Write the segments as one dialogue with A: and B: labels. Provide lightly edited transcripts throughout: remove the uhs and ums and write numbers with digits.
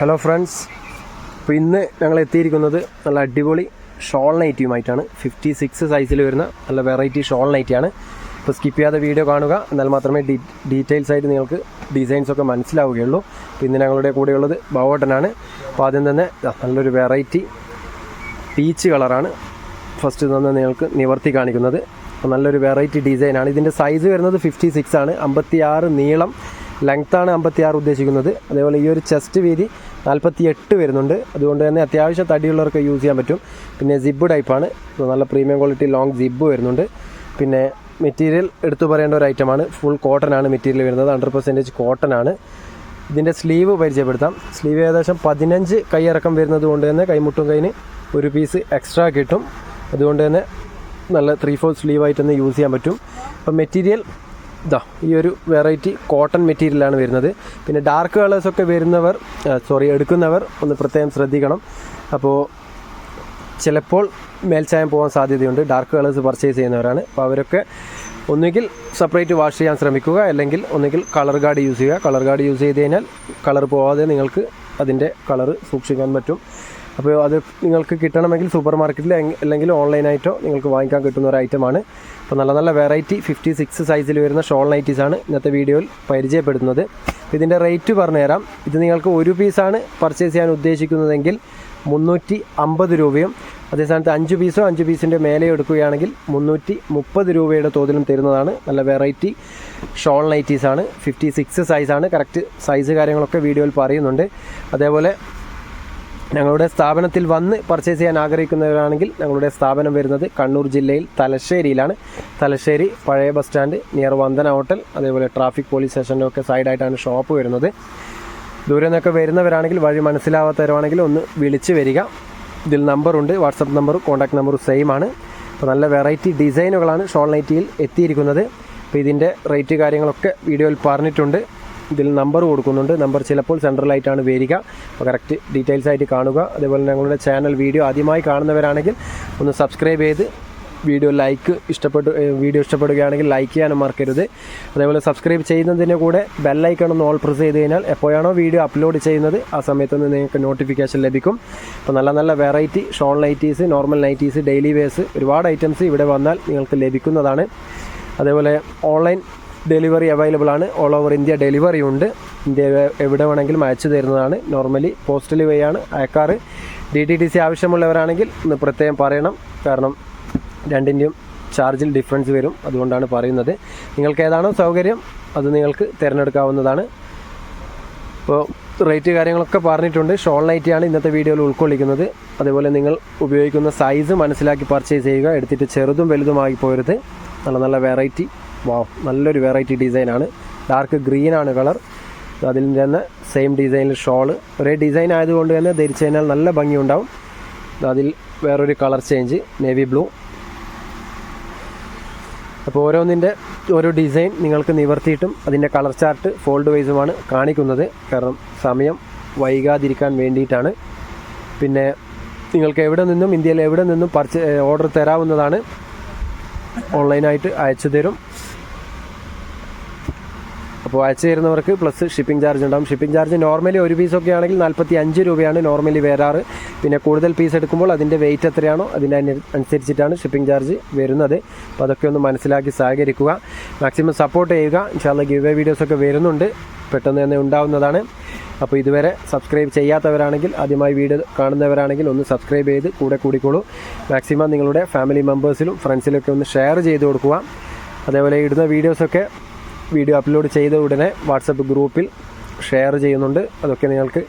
A: Hello friends, അപ്പോൾ ഇന്ന് ഞങ്ങൾ എത്തിയിരിക്കുന്നത് നല്ല അടിപൊളി ഷോൾ നൈറ്റിയുമായിട്ടാണ്. 56 സൈസിൽ വരുന്ന നല്ല വെറൈറ്റി ഷോൾ നൈറ്റിയാണ്. അപ്പോൾ സ്കിപ്പ് ചെയ്യാതെ വീഡിയോ കാണുക, എന്നാൽ മാത്രമേ ഡീറ്റെയിൽസ് ആയിട്ട് നിങ്ങൾക്ക് ഡിസൈൻസൊക്കെ മനസ്സിലാവുകയുള്ളൂ. അപ്പോൾ ഇന്ന് ഞങ്ങളുടെ കൂടെയുള്ളത് ബവോട്ടനാണ്. അപ്പോൾ ആദ്യം തന്നെ നല്ലൊരു വെറൈറ്റി പീച്ച് കളറാണ് ഫസ്റ്റ് തന്നെ നിങ്ങൾക്ക് നിവർത്തി കാണിക്കുന്നത്. അപ്പോൾ നല്ലൊരു വെറൈറ്റി ഡിസൈനാണ്. ഇതിൻ്റെ സൈസ് വരുന്നത് 56 ആണ്. 56 നീളം, ലെങ്ത്താണ് 56 ഉദ്ദേശിക്കുന്നത്. അതേപോലെ ഈ ഒരു ചെസ്റ്റ് വീതി 48 വരുന്നുണ്ട്. അതുകൊണ്ട് തന്നെ അത്യാവശ്യം തടിയുള്ളവർക്ക് യൂസ് ചെയ്യാൻ പറ്റും. പിന്നെ സിബ് ടൈപ്പാണ്, നല്ല പ്രീമിയം ക്വാളിറ്റി ലോങ് സിബ് വരുന്നുണ്ട്. പിന്നെ മെറ്റീരിയൽ എടുത്തു പറയേണ്ട ഒരു ഐറ്റമാണ്. ഫുൾ കോട്ടൺ ആണ് മെറ്റീരിയൽ വരുന്നത്, 100% കോട്ടൺ ആണ്. ഇതിൻ്റെ സ്ലീവ് പരിചയപ്പെടുത്താം. സ്ലീവ് ഏകദേശം 15 കൈയിറക്കം വരുന്നത് കൊണ്ട് തന്നെ കൈമുട്ടും കൈന് ഒരു പീസ് എക്സ്ട്രാ കിട്ടും. അതുകൊണ്ട് തന്നെ നല്ല 3/4 സ്ലീവായിട്ട് തന്നെ യൂസ് ചെയ്യാൻ പറ്റും. അപ്പം മെറ്റീരിയൽ ഈ ഒരു വെറൈറ്റി കോട്ടൺ മെറ്റീരിയലാണ് വരുന്നത്. പിന്നെ ഡാർക്ക് കളേഴ്സൊക്കെ എടുക്കുന്നവർ ഒന്ന് പ്രത്യേകം ശ്രദ്ധിക്കണം. അപ്പോൾ ചിലപ്പോൾ മേൽച്ചായം പോകാൻ സാധ്യതയുണ്ട്. ഡാർക്ക് കളേഴ്സ് പർച്ചേസ് ചെയ്യുന്നവരാണ്. അപ്പോൾ അവരൊക്കെ ഒന്നുകിൽ സെപ്പറേറ്റ് വാഷ് ചെയ്യാൻ ശ്രമിക്കുക, അല്ലെങ്കിൽ ഒന്നുകിൽ കളർ ഗാർഡ് യൂസ് ചെയ്യുക. കളർ ഗാർഡ് യൂസ് ചെയ്ത് കഴിഞ്ഞാൽ കളർ പോകാതെ നിങ്ങൾക്ക് അതിൻ്റെ കളറ് സൂക്ഷിക്കാൻ പറ്റും. അപ്പോൾ അത് നിങ്ങൾക്ക് കിട്ടണമെങ്കിൽ സൂപ്പർ മാർക്കറ്റിൽ അല്ലെങ്കിൽ ഓൺലൈനായിട്ടോ നിങ്ങൾക്ക് വാങ്ങിക്കാൻ കിട്ടുന്ന ഒരു ഐറ്റമാണ്. അപ്പോൾ നല്ല നല്ല വെറൈറ്റി 56 സൈസിൽ വരുന്ന ഷോൾ നൈറ്റീസാണ് ഇന്നത്തെ വീഡിയോയിൽ പരിചയപ്പെടുത്തുന്നത്. ഇതിൻ്റെ റേറ്റ് പറഞ്ഞുതരാം. ഇത് നിങ്ങൾക്ക് ഒരു പീസാണ് പർച്ചേസ് ചെയ്യാൻ ഉദ്ദേശിക്കുന്നതെങ്കിൽ 350 രൂപയും, അതേസ്ഥാനത്ത് 5 പീസോ 5 പീസിൻ്റെ മേലെ എടുക്കുകയാണെങ്കിൽ 330 രൂപയുടെ തോതിലും തരുന്നതാണ്. നല്ല വെറൈറ്റി ഷോൾ നൈറ്റീസാണ്. 56 സൈസാണ്. കറക്റ്റ് സൈസ് കാര്യങ്ങളൊക്കെ വീഡിയോയിൽ പറയുന്നുണ്ട്. അതേപോലെ ഞങ്ങളുടെ സ്ഥാപനത്തിൽ വന്ന് പർച്ചേസ് ചെയ്യാൻ ആഗ്രഹിക്കുന്നവരാണെങ്കിൽ ഞങ്ങളുടെ സ്ഥാപനം വരുന്നത് കണ്ണൂർ ജില്ലയിൽ തലശ്ശേരിയിലാണ്. തലശ്ശേരി പഴയ bus stand near Vandana hotel, അതേപോലെ ട്രാഫിക് പോലീസ് സ്റ്റേഷൻ്റെ ഒക്കെ സൈഡായിട്ടാണ് ഷോപ്പ് വരുന്നത്. ദൂരെ നിന്നൊക്കെ വരുന്നവരാണെങ്കിൽ വഴി മനസ്സിലാവാത്തവരാണെങ്കിൽ ഒന്ന് വിളിച്ച് വരിക. ഇതിൽ നമ്പറുണ്ട്, വാട്സപ്പ് നമ്പറും കോൺടാക്ട് നമ്പറും സെയിം ആണ്. അപ്പോൾ നല്ല വെറൈറ്റി ഡിസൈനുകളാണ് ഷോൾ നൈറ്റിയിൽ എത്തിയിരിക്കുന്നത്. അപ്പോൾ ഇതിൻ്റെ റേറ്റ് കാര്യങ്ങളൊക്കെ വീഡിയോയിൽ പറഞ്ഞിട്ടുണ്ട്. ഇതിൽ നമ്പർ കൊടുക്കുന്നുണ്ട്. നമ്പർ ചിലപ്പോൾ സെൻട്രലായിട്ടാണ് വരിക. അപ്പോൾ കറക്റ്റ് ഡീറ്റെയിൽസ് ആയിട്ട് കാണുക. അതേപോലെ ഞങ്ങളുടെ ചാനൽ വീഡിയോ ആദ്യമായി കാണുന്നവരാണെങ്കിൽ ഒന്ന് സബ്സ്ക്രൈബ് ചെയ്ത് വീഡിയോ ഇഷ്ടപ്പെടുകയാണെങ്കിൽ ലൈക്ക് ചെയ്യാനും മറക്കരുത്. അതേപോലെ സബ്സ്ക്രൈബ് ചെയ്യുന്നതിൻ്റെ കൂടെ ബെല്ലൈക്കൺ ഒന്ന് ഓൾ പ്രസ് ചെയ്ത് കഴിഞ്ഞാൽ എപ്പോഴാണോ വീഡിയോ അപ്ലോഡ് ചെയ്യുന്നത് ആ സമയത്തൊന്ന് നിങ്ങൾക്ക് നോട്ടിഫിക്കേഷൻ ലഭിക്കും. അപ്പോൾ നല്ല നല്ല variety shawl nighties, normal nighties, daily wears ഒരുപാട് ഐറ്റംസ് ഇവിടെ വന്നാൽ നിങ്ങൾക്ക് ലഭിക്കുന്നതാണ്. അതേപോലെ ഓൺലൈൻ ഡെലിവറി അവൈലബിൾ ആണ്. ഓൾ ഓവർ ഇന്ത്യ ഡെലിവറി ഉണ്ട്. ഇന്ത്യ എവിടെ വേണമെങ്കിലും അയച്ചു തരുന്നതാണ്. നോർമലി പോസ്റ്റൽ വഴിയാണ് അയക്കാറ്. DTDC ആവശ്യമുള്ളവരാണെങ്കിൽ ഒന്ന് പ്രത്യേകം പറയണം, കാരണം രണ്ടിൻ്റെയും ചാർജിൽ ഡിഫറൻസ് വരും. അതുകൊണ്ടാണ് പറയുന്നത്. നിങ്ങൾക്ക് ഏതാണോ സൗകര്യം അത് നിങ്ങൾക്ക് തിരഞ്ഞെടുക്കാവുന്നതാണ്. അപ്പോൾ റേറ്റ് കാര്യങ്ങളൊക്കെ പറഞ്ഞിട്ടുണ്ട്. ഷോൾ നൈറ്റിയാണ് ഇന്നത്തെ വീഡിയോയിൽ ഉൾക്കൊള്ളിക്കുന്നത്. അതേപോലെ നിങ്ങൾ ഉപയോഗിക്കുന്ന സൈസ് മനസ്സിലാക്കി പർച്ചേസ് ചെയ്യുക. എടുത്തിട്ട് ചെറുതും വലുതുമായി പോരുത്. നല്ല നല്ല വെറൈറ്റി, നല്ലൊരു വെറൈറ്റി ഡിസൈനാണ്. ഡാർക്ക് ഗ്രീനാണ് കളർ. അതിൻ്റെ തന്നെ സെയിം ഡിസൈനിൽ ഷോള്, ഒരേ ഡിസൈൻ ആയതുകൊണ്ട് തന്നെ ധരിച്ചു കഴിഞ്ഞാൽ നല്ല ഭംഗിയുണ്ടാവും. അതിൽ വേറൊരു കളർ ചേഞ്ച്, നേവി ബ്ലൂ. അപ്പോൾ ഓരോന്നിൻ്റെ ഓരോ ഡിസൈൻ നിങ്ങൾക്ക് നിവർത്തിയിട്ടും അതിൻ്റെ കളർ ചാർട്ട് ഫോൾഡ് വൈസുമാണ് കാണിക്കുന്നത്. കാരണം സമയം വൈകാതിരിക്കാൻ വേണ്ടിയിട്ടാണ്. പിന്നെ നിങ്ങൾക്ക് എവിടെ നിന്നും, ഇന്ത്യയിൽ എവിടെ നിന്നും ഓർഡർ തരാവുന്നതാണ്. ഓൺലൈനായിട്ട് അയച്ചു തരും. അപ്പോൾ അയച്ചു തരുന്നവർക്ക് പ്ലസ് ഷിപ്പിംഗ് ചാർജ് ഉണ്ടാകും. ഷിപ്പിംഗ് ചാർജ് നോർമലി ഒരു പീസൊക്കെ ആണെങ്കിൽ 45 രൂപയാണ് നോർമലി വരാറ്. പിന്നെ കൂടുതൽ പീസ് എടുക്കുമ്പോൾ അതിൻ്റെ വെയിറ്റ് എത്രയാണോ അതിൻ്റെ അനുസരിച്ചിട്ടാണ് ഷിപ്പിംഗ് ചാർജ് വരുന്നത്. അപ്പോൾ അതൊക്കെ ഒന്ന് മനസ്സിലാക്കി സഹകരിക്കുക. മാക്സിമം സപ്പോർട്ട് ചെയ്യുക. ഇൻഷാല്ലാ ഗിവ് അവേ വീഡിയോസൊക്കെ വരുന്നുണ്ട്, പെട്ടെന്ന് തന്നെ ഉണ്ടാവുന്നതാണ്. അപ്പോൾ ഇതുവരെ സബ്സ്ക്രൈബ് ചെയ്യാത്തവരാണെങ്കിൽ, ആദ്യമായി വീഡിയോ കാണുന്നവരാണെങ്കിൽ ഒന്ന് സബ്സ്ക്രൈബ് ചെയ്ത് കൂടെ കൂടിക്കോളൂ. മാക്സിമം നിങ്ങളുടെ ഫാമിലി മെമ്പേഴ്സിലും ഫ്രണ്ട്സിലൊക്കെ ഒന്ന് ഷെയർ ചെയ്ത് കൊടുക്കുക. അതേപോലെ ഇടുന്ന വീഡിയോ അപ്ലോഡ് ചെയ്ത ഉടനെ വാട്സപ്പ് ഗ്രൂപ്പിൽ ഷെയർ ചെയ്യുന്നുണ്ട്. അതൊക്കെ നിങ്ങൾക്ക്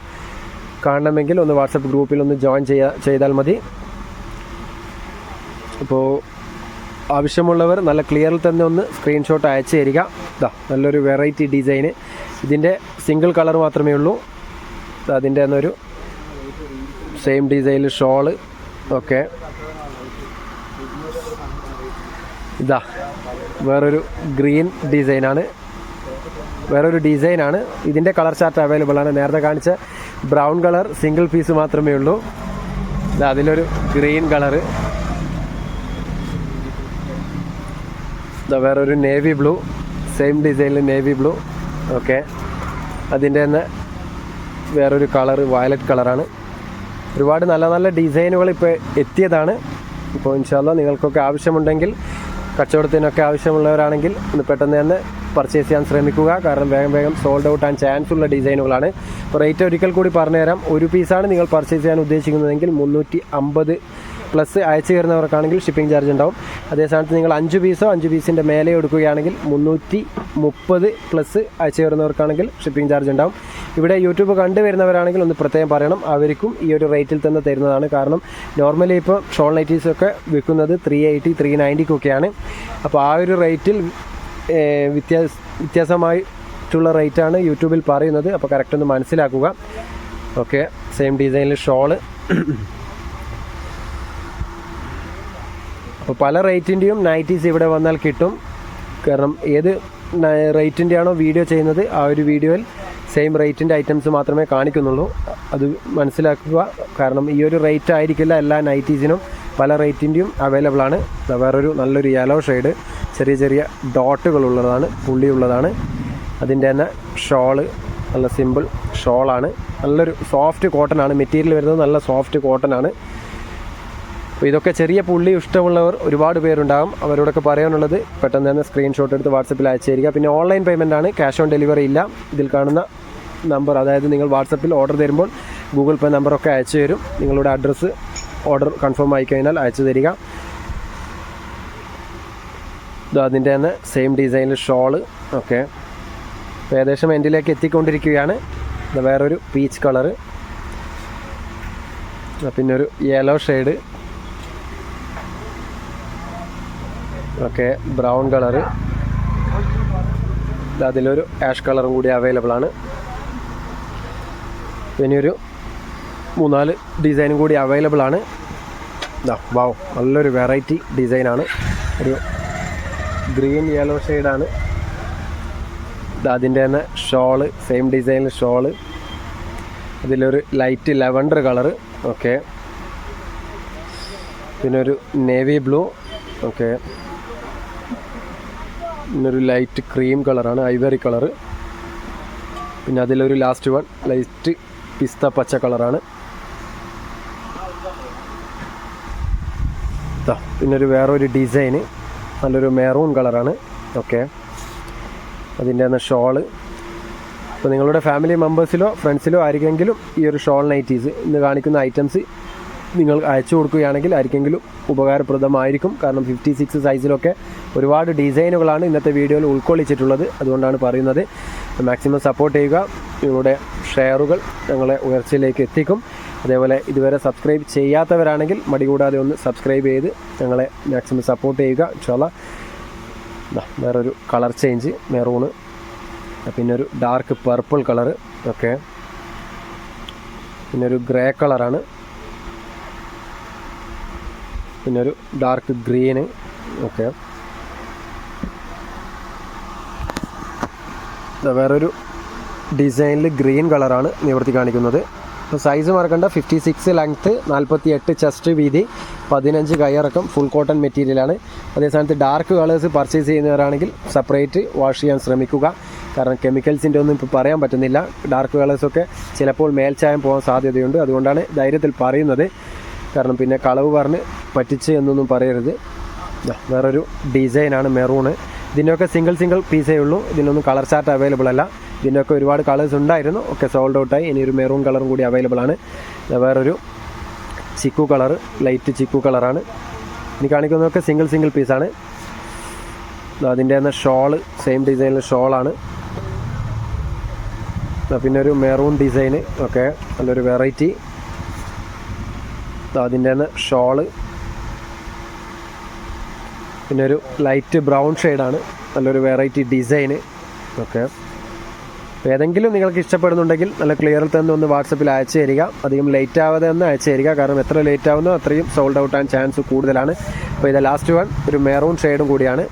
A: കാണണമെങ്കിൽ ഒന്ന് വാട്സപ്പ് ഗ്രൂപ്പിൽ ഒന്ന് ജോയിൻ ചെയ്താൽ മതി. അപ്പോൾ ആവശ്യമുള്ളവർ നല്ല ക്ലിയറിൽ തന്നെ ഒന്ന് സ്ക്രീൻഷോട്ട് അയച്ചു തരിക. നല്ലൊരു വെറൈറ്റി ഡിസൈന്. ഇതിൻ്റെ സിംഗിൾ കളർ മാത്രമേ ഉള്ളൂ. അതിൻ്റെ തന്നെ ഒരു സെയിം ഡിസൈനിൽ ഷോള്. ഓക്കെ, വേറൊരു ഗ്രീൻ ഡിസൈനാണ്. ഇതിൻ്റെ കളർ ചാർട്ട് അവൈലബിൾ ആണ്. നേരത്തെ കാണിച്ച ബ്രൗൺ കളർ സിംഗിൾ പീസ് മാത്രമേ ഉള്ളൂ. അതിലൊരു ഗ്രീൻ കളറ്, വേറൊരു നേവി ബ്ലൂ, സെയിം ഡിസൈനിൽ നേവി ബ്ലൂ. ഓക്കെ, അതിൻ്റെ തന്നെ വേറൊരു കളറ് വയലറ്റ് കളറാണ്. ഒരുപാട് നല്ല നല്ല ഡിസൈനുകൾ ഇപ്പോൾ എത്തിയതാണ്. ഇപ്പോൾ ഇൻഷാ അല്ലാഹ് നിങ്ങൾക്കൊക്കെ ആവശ്യമുണ്ടെങ്കിൽ, കച്ചവടത്തിനൊക്കെ ആവശ്യമുള്ളവരാണെങ്കിൽ ഒന്ന് പെട്ടെന്ന് തന്നെ പർച്ചേസ് ചെയ്യാൻ ശ്രമിക്കുക. കാരണം വേഗം വേഗം സോൾഡ് ഔട്ട് ആൻഡ് ചാൻസ് ഉള്ള ഡിസൈനുകളാണ്. ഇപ്പോൾ റേറ്റ് ഒരിക്കൽ കൂടി പറഞ്ഞുതരാം. ഒരു പീസാണ് നിങ്ങൾ പർച്ചേസ് ചെയ്യാൻ ഉദ്ദേശിക്കുന്നതെങ്കിൽ 350 പ്ലസ് അയച്ചു തരുന്നവർക്കാണെങ്കിൽ ഷിപ്പിംഗ് ചാർജ് ഉണ്ടാവും. അതേ സ്ഥാനത്ത് നിങ്ങൾ 5 പീസോ 5 പീസിൻ്റെ മേലെ എടുക്കുകയാണെങ്കിൽ 330 പ്ലസ് അയച്ചു തരുന്നവർക്കാണെങ്കിൽ ഷിപ്പിംഗ് ചാർജ് ഉണ്ടാവും. ഇവിടെ യൂട്യൂബ് കണ്ടുവരുന്നവരാണെങ്കിൽ ഒന്ന് പ്രത്യേകം പറയണം, അവർക്കും ഈ ഒരു റേറ്റിൽ തന്നെ തരുന്നതാണ്. കാരണം നോർമലി ഇപ്പോൾ ഷോൾ നൈറ്റീസൊക്കെ വിൽക്കുന്നത് 380 390 അപ്പോൾ ആ ഒരു റേറ്റിൽ വ്യത്യാസമായിട്ടുള്ള റേറ്റാണ് യൂട്യൂബിൽ പറയുന്നത്. അപ്പോൾ കറക്റ്റ് ഒന്ന് മനസ്സിലാക്കുക. ഓക്കെ, സെയിം ഡിസൈനിൽ ഷോള്. അപ്പോൾ പല റേറ്റിൻ്റെയും നൈറ്റീസ് ഇവിടെ വന്നാൽ കിട്ടും. കാരണം ഏത് റേറ്റിൻ്റെ ആണോ വീഡിയോ ചെയ്യുന്നത് ആ ഒരു വീഡിയോയിൽ സെയിം റേറ്റിൻ്റെ ഐറ്റംസ് മാത്രമേ കാണിക്കുന്നുള്ളൂ. അത് മനസ്സിലാക്കുക. കാരണം ഈ ഒരു റേറ്റ് ആയിരിക്കില്ല എല്ലാ നൈറ്റീസിനും, പല റേറ്റിൻ്റെയും അവൈലബിൾ ആണ്. വേറൊരു നല്ലൊരു യെല്ലോ ഷെയ്ഡ്, ചെറിയ ചെറിയ ഡോട്ടുകളുള്ളതാണ്, പുള്ളിയുള്ളതാണ്. അതിൻ്റെ തന്നെ ഷോള് നല്ല സിമ്പിൾ ഷോളാണ്. നല്ലൊരു സോഫ്റ്റ് കോട്ടൺ ആണ് മെറ്റീരിയൽ വരുന്നത്, നല്ല സോഫ്റ്റ് കോട്ടൺ ആണ്. അപ്പോൾ ഇതൊക്കെ ചെറിയ പുള്ളി ഇഷ്ടമുള്ളവർ ഒരുപാട് പേരുണ്ടാകും. അവരോടൊക്കെ പറയാനുള്ളത് പെട്ടെന്ന് തന്നെ സ്ക്രീൻഷോട്ട് എടുത്ത് വാട്സപ്പിൽ അയച്ചു തരിക. പിന്നെ ഓൺലൈൻ പേയ്മെൻ്റ് ആണ്, ക്യാഷ് ഓൺ ഡെലിവറി ഇല്ല. ഇതിൽ കാണുന്ന നമ്പർ, അതായത് നിങ്ങൾ വാട്സപ്പിൽ ഓർഡർ തരുമ്പോൾ ഗൂഗിൾ പേ നമ്പറൊക്കെ അയച്ചു തരും. നിങ്ങളുടെ അഡ്രസ്സ് ഓർഡർ കൺഫേം ആയി കഴിഞ്ഞാൽ അയച്ചു തരിക. അതിൻ്റെ തന്നെ സെയിം ഡിസൈനിൽ ഷോള്. ഓക്കെ, അപ്പോൾ ഏകദേശം എൻഡിലേക്ക് എത്തിക്കൊണ്ടിരിക്കുകയാണ്. വേറൊരു പീച്ച് കളറ്, പിന്നെ ഒരു yellow shade. Okay, brown colour. അതിലൊരു ആഷ് കളറും കൂടി അവൈലബിൾ ആണ്. പിന്നെ ഒരു 3-4 ഡിസൈനും കൂടി അവൈലബിൾ ആണ്. വാവ്, നല്ലൊരു വെറൈറ്റി ഡിസൈനാണ്. ഒരു ഗ്രീൻ യെല്ലോ ഷെയ്ഡാണ്. അതിൻ്റെ തന്നെ ഷോള്, സെയിം ഡിസൈനിൽ ഷോള്. അതിലൊരു ലൈറ്റ് ലെവൻഡർ കളറ്. ഓക്കെ, പിന്നെ ഒരു നേവി ബ്ലൂ. ഓക്കെ, പിന്നൊരു ലൈറ്റ് ക്രീം കളറാണ്, ഐവറി കളറ്. പിന്നെ അതിലൊരു ലാസ്റ്റ് വൺ ലൈറ്റ് പിസ്ത പച്ച കളറാണ്. പിന്നൊരു വേറൊരു ഡിസൈന് നല്ലൊരു മെറൂൺ കളറാണ്. ഓക്കെ, അതിൻ്റെ തന്നെ ഷോള്. അപ്പോൾ നിങ്ങളുടെ ഫാമിലി മെമ്പേഴ്സിലോ ഫ്രണ്ട്സിലോ ആർക്കെങ്കിലും ഈ ഒരു ഷോൾ നൈറ്റീസ് ഇന്ന് കാണിക്കുന്ന ഐറ്റംസ് നിങ്ങൾ അയച്ചു കൊടുക്കുകയാണെങ്കിൽ ആർക്കെങ്കിലും ഉപകാരപ്രദമായിരിക്കും. കാരണം 56 സൈസിലൊക്കെ ഒരുപാട് ഡിസൈനുകളാണ് ഇന്നത്തെ വീഡിയോയിൽ ഉൾക്കൊള്ളിച്ചിട്ടുള്ളത്. അതുകൊണ്ടാണ് പറയുന്നത്. മാക്സിമം സപ്പോർട്ട് ചെയ്യുക. നിങ്ങളുടെ ഷെയറുകൾ ഞങ്ങളെ ഉയർച്ചയിലേക്ക് എത്തിക്കും. അതേപോലെ ഇതുവരെ സബ്സ്ക്രൈബ് ചെയ്യാത്തവരാണെങ്കിൽ മടി കൂടാതെ ഒന്ന് സബ്സ്ക്രൈബ് ചെയ്ത് ഞങ്ങളെ മാക്സിമം സപ്പോർട്ട് ചെയ്യുക. ഇൻഷാല്ലാ. വേറൊരു കളർ ചേഞ്ച്, മെറൂണ്. പിന്നെ ഒരു ഡാർക്ക് പർപ്പിൾ കളറ്. ഓക്കെ, പിന്നെ ഒരു ഗ്രേ കളറാണ്. പിന്നെ ഒരു ഡാർക്ക് ഗ്രീന്. ഓക്കെ, വേറൊരു ഡിസൈനിൽ ഗ്രീൻ കളറാണ് നിവർത്തി കാണിക്കുന്നത്. അപ്പോൾ സൈസ് മറക്കണ്ട, 56 ലെങ്ത്ത്, 48 ചെസ്റ്റ് വീതി, 15 കൈയിറക്കം, ഫുൾ കോട്ടൺ മെറ്റീരിയലാണ്. അതേസമയത്ത് ഡാർക്ക് കളേഴ്സ് പർച്ചേസ് ചെയ്യുന്നവരാണെങ്കിൽ സെപ്പറേറ്റ് വാഷ് ചെയ്യാൻ ശ്രമിക്കുക. കാരണം കെമിക്കൽസിൻ്റെ ഒന്നും ഇപ്പോൾ പറയാൻ പറ്റുന്നില്ല. ഡാർക്ക് കളേഴ്സൊക്കെ ചിലപ്പോൾ മേൽച്ചായം പോകാൻ സാധ്യതയുണ്ട്. അതുകൊണ്ടാണ് ധൈര്യത്തിൽ പറയുന്നത്. കാരണം പിന്നെ കളവ് പറഞ്ഞ് പറ്റിച്ച് എന്നൊന്നും പറയരുത്. വേറൊരു ഡിസൈനാണ് മെറൂണ്. ഇതിൻ്റെയൊക്കെ സിംഗിൾ പീസേ ഉള്ളൂ. ഇതിനൊന്നും കളർ ചാർട്ട് അവൈലബിൾ അല്ല. ഇതിൻ്റെയൊക്കെ ഒരുപാട് കളേഴ്സ് ഉണ്ടായിരുന്നു, ഒക്കെ സോൾഡ് ഔട്ടായി. ഇനി ഒരു മെറൂൺ കളറും കൂടി അവൈലബിൾ ആണ്. വേറൊരു ചിക്കു കളറ്, ലൈറ്റ് ചിക്കു കളറാണ്. ഇനി കാണിക്കുന്നതൊക്കെ സിംഗിൾ പീസാണ്. അതിൻ്റെ തന്നെ ഷോള്, സെയിം ഡിസൈനിൽ ഷോളാണ്. പിന്നെ ഒരു മെറൂൺ ഡിസൈന്. ഓക്കെ, നല്ലൊരു വെറൈറ്റി. അതിൻ്റെ തന്നെ ഷോള്. പിന്നെ ഒരു ലൈറ്റ് ബ്രൗൺ ഷെയ്ഡാണ്, നല്ലൊരു വെറൈറ്റി ഡിസൈന്. ഓക്കെ, ഏതെങ്കിലും നിങ്ങൾക്ക് ഇഷ്ടപ്പെടുന്നുണ്ടെങ്കിൽ നല്ല ക്ലിയറിൽ തന്നെ ഒന്ന് വാട്സപ്പിൽ അയച്ചു തരിക. അധികം ലേറ്റ് ആവാതെ ഒന്ന് അയച്ചു തരിക. കാരണം എത്ര ലേറ്റ് ആവുന്നോ അത്രയും സോൾഡ് ഔട്ട് ആൻ ചാൻസ് കൂടുതലാണ്. അപ്പോൾ ഇത് ലാസ്റ്റ് വൺ ഒരു മെറൂൺ ഷെയ്ഡും കൂടിയാണ്.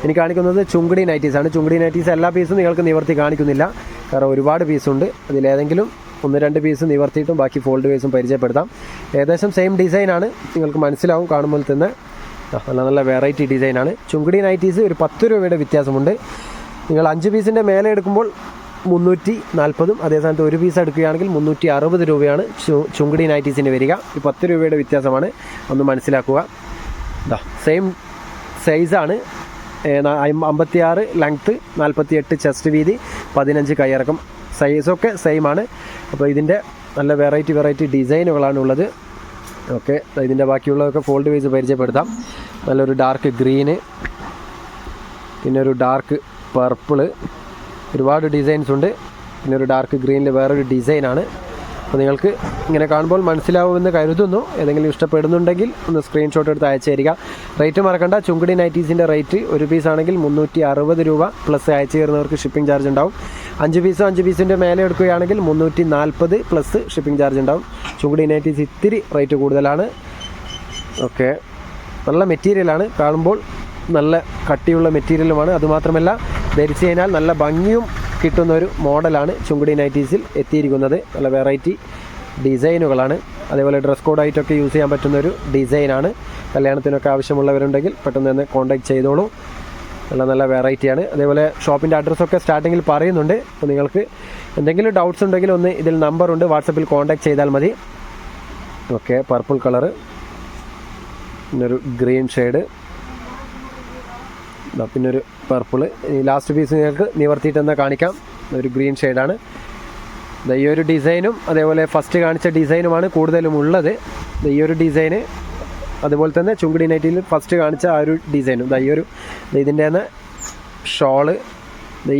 A: ഇനി കാണിക്കുന്നത് ചുങ്കിടി നൈറ്റീസാണ്. ചുങ്കിടി നൈറ്റീസ് എല്ലാ പീസും നിങ്ങൾക്ക് നിവർത്തി കാണിക്കുന്നില്ല. കാരണം ഒരുപാട് പീസുണ്ട്. അതിലേതെങ്കിലും 1-2 പീസ് നിവർത്തിയിട്ടും ബാക്കി ഫോൾഡ് വേസും പരിചയപ്പെടുത്താം. ഏകദേശം സെയിം ഡിസൈനാണ്, നിങ്ങൾക്ക് മനസ്സിലാവും കാണുമ്പോൾ തന്നെ. നല്ല വെറൈറ്റി ഡിസൈനാണ്. ചുങ്കിടി നൈറ്റീസ് ഒരു 10 രൂപയുടെ വ്യത്യാസമുണ്ട്. നിങ്ങൾ 5 പീസിൻ്റെ മേലെ എടുക്കുമ്പോൾ 340. അതേ സമയത്ത് ഒരു പീസ് എടുക്കുകയാണെങ്കിൽ 360 രൂപയാണ് ചുങ്കിടി നൈറ്റീസിന് വരിക. ഈ 10 രൂപയുടെ വ്യത്യാസമാണ്, ഒന്ന് മനസ്സിലാക്കുക. ഇതാ സെയിം സൈസാണ്, 56 ലെങ്ത്ത്, 48 ചെസ്റ്റ് വീതി, 15 കൈയിറക്കം, സൈസൊക്കെ സെയിം ആണ്. അപ്പോൾ ഇതിൻ്റെ നല്ല വെറൈറ്റി ഡിസൈനുകളാണ് ഉള്ളത്. ഓക്കെ, ഇതിൻ്റെ ബാക്കിയുള്ളതൊക്കെ ഫോൾഡ് വൈസ് പരിചയപ്പെടുത്താം. നല്ലൊരു ഡാർക്ക് ഗ്രീന്, പിന്നെ ഒരു ഡാർക്ക് പർപ്പിള്, ഒരുപാട് ഡിസൈൻസ് ഉണ്ട്. പിന്നെ ഒരു ഡാർക്ക് ഗ്രീനിൽ വേറൊരു ഡിസൈനാണ്. അപ്പോൾ നിങ്ങൾക്ക് ഇങ്ങനെ കാണുമ്പോൾ മനസ്സിലാവുമെന്ന് കരുതുന്നു. ഏതെങ്കിലും ഇഷ്ടപ്പെടുന്നുണ്ടെങ്കിൽ ഒന്ന് സ്ക്രീൻഷോട്ട് എടുത്ത് അയച്ചു തരിക. റേറ്റ് മറക്കണ്ട, ചുങ്കിടി നൈറ്റീസിൻ്റെ റേറ്റ് ഒരു പീസ് ആണെങ്കിൽ 360 രൂപ പ്ലസ് അയച്ചു തരുന്നവർക്ക് ഷിപ്പിംഗ് ചാർജ് ഉണ്ടാവും. 5 പീസിൻ്റെ മേലെ എടുക്കുകയാണെങ്കിൽ 340 പ്ലസ് ഷിപ്പിംഗ് ചാർജ് ഉണ്ടാവും. ചുങ്കിടി നൈറ്റീസ് ഇത്തിരി റേറ്റ് കൂടുതലാണ്. ഓക്കെ, നല്ല മെറ്റീരിയലാണ്, കാണുമ്പോൾ നല്ല കട്ടിയുള്ള മെറ്റീരിയലുമാണ്. അതുമാത്രമല്ല ധരിച്ചു കഴിഞ്ഞാൽ നല്ല ഭംഗിയും കിട്ടുന്നൊരു മോഡലാണ് ചുങ്കിടി നൈറ്റീസിൽ എത്തിയിരിക്കുന്നത്. നല്ല വെറൈറ്റി ഡിസൈനുകളാണ്. അതേപോലെ ഡ്രസ് കോഡായിട്ടൊക്കെ യൂസ് ചെയ്യാൻ പറ്റുന്നൊരു ഡിസൈനാണ്. കല്യാണത്തിനൊക്കെ ആവശ്യമുള്ളവരുണ്ടെങ്കിൽ പെട്ടെന്ന് തന്നെ കോൺടാക്ട് ചെയ്തോളൂ. നല്ല വെറൈറ്റിയാണ്. അതേപോലെ ഷോപ്പിൻ്റെ അഡ്രസ്സൊക്കെ സ്റ്റാർട്ടിങ്ങിൽ പറയുന്നുണ്ട്. അപ്പോൾ നിങ്ങൾക്ക് എന്തെങ്കിലും ഡൗട്ട്സ് ഉണ്ടെങ്കിൽ ഒന്ന് ഇതിൽ നമ്പറുണ്ട്, വാട്സപ്പിൽ കോൺടാക്ട് ചെയ്താൽ മതി. ഓക്കെ, പർപ്പിൾ കളറ്, പിന്നൊരു ഗ്രീൻ ഷെയ്ഡ്, പിന്നൊരു പർപ്പിള്. ഈ ലാസ്റ്റ് പീസ് നിങ്ങൾക്ക് നിവർത്തിയിട്ടെന്ന് കാണിക്കാം. ഒരു ഗ്രീൻ ഷെയ്ഡാണ്. ഈ ഒരു ഡിസൈനും അതേപോലെ ഫസ്റ്റ് കാണിച്ച ഡിസൈനുമാണ് കൂടുതലും ഉള്ളത്. ഈ ഒരു ഡിസൈന്, അതുപോലെ തന്നെ ചുങ്കിടി നൈറ്റിയിൽ ഫസ്റ്റ് കാണിച്ച ആ ഒരു ഡിസൈനും, ഇതിൻ്റെ തന്നെ ഷോള്.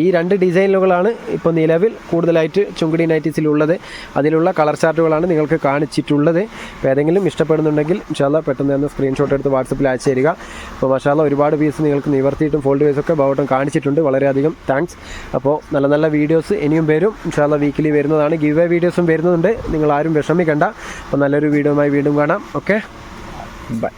A: ഈ 2 ഡിസൈനുകളാണ് ഇപ്പോൾ നിലവിൽ കൂടുതലായിട്ട് ചുങ്കിടി നൈറ്റീസിലുള്ളത്. അതിലുള്ള കളർ ചാർട്ടുകളാണ് നിങ്ങൾക്ക് കാണിച്ചിട്ടുള്ളത്. അപ്പോൾ ഏതെങ്കിലും ഇഷ്ടപ്പെടുന്നുണ്ടെങ്കിൽ ഇൻഷാല്ലാ പെട്ടെന്ന് തന്നെ സ്ക്രീൻഷോട്ട് എടുത്ത് വാട്സപ്പിൽ അയച്ചു തരിക. അപ്പോൾ മാഷാല്ലാ ഒരുപാട് പീസ് നിങ്ങൾക്ക് നിവർത്തിയിട്ടും ഫോൾഡ് വൈസൊക്കെ ഭാഗത്തും കാണിച്ചിട്ടുണ്ട്. വളരെയധികം താങ്ക്സ്. അപ്പോൾ നല്ല വീഡിയോസ് ഇനിയും വരും. ഇൻഷാല്ലാ വീക്കിലി വരുന്നതാണ്. ഗിവ് അവേ വീഡിയോസും വരുന്നുണ്ട്. നിങ്ങൾ ആരും വിഷമിക്കണ്ട. അപ്പോൾ നല്ലൊരു വീഡിയോയുമായി വീണ്ടും കാണാം. Okay, by.